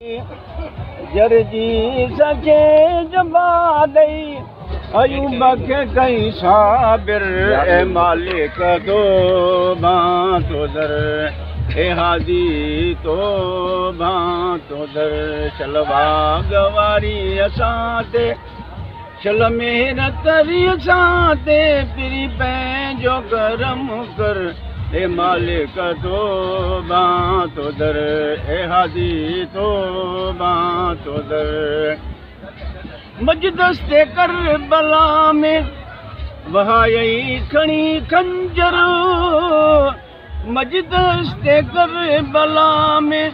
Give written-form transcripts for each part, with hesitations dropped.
जरजी सके जबा दई अयूब के कई साबिर ए मालिक तो तो दर ए हादी तो दर चलवा गवारी असाते चल मेरा तरी असाते पिरी पैंजो करम कर ए मालिक तो दर ए हादी तो दर मजदस्ते कर बला में वहाई खणी खंजर मजदस्ते कर बला में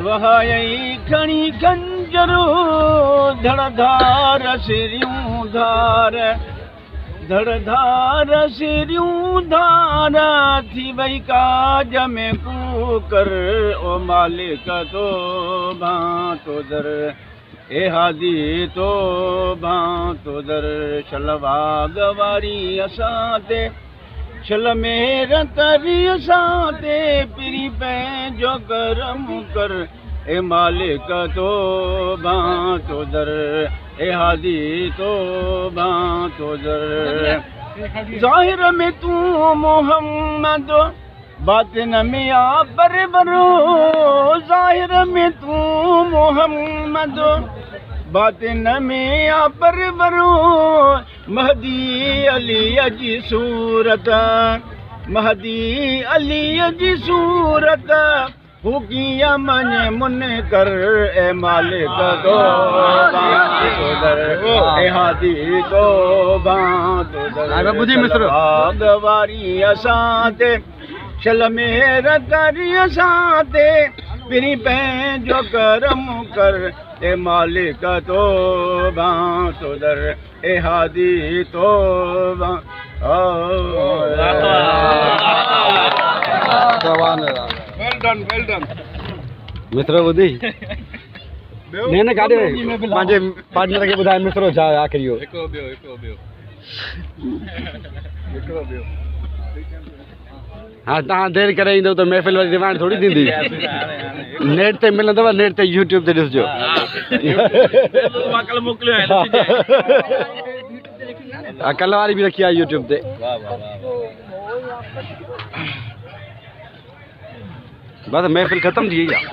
वहाई खणी खंजर धड़धार सिरियूं धार धड़धार सिरियूं धार थी वही काज में कूकर ओ मालिक तो दर ए हादी तो दर शलवा गवारी असाते शल मेरा तरी असाते पिरी पैंजो करम कर ए मालिक तो दर ए हादी तो दर ज़ाहिर में तू मोहम्मद बातिन में आबर बरो ज़ाहिर में तू मोहम्मद बातिन में आबर बरो महदी अली जी सूरत महदी अली जी सूरत हुकिया मन मुन कर ए मालिक तो दर ए हादी तो दर गवारी असाते चल मेरा करी असाते पिरी पैंजो करम कर ए मालिक तो दर ए हादी तो well done मित्र ॿुधी न काॾे पंहिंजे पार्टनर खे ॿुधाए मित्रो छा आख़िरी हिकिड़ो ॿियो हाँ तव्हां देरि करे ईंदव त महफ़िल वरी रिवाइंड थोरी थींदी नेट ते मिलंदव नेट ते यूट्यूब ते ॾिसजो कल्ह वारी बि रखी आहे यूट्यूब ते बस महफ़िल ख़तम थी वई आहे।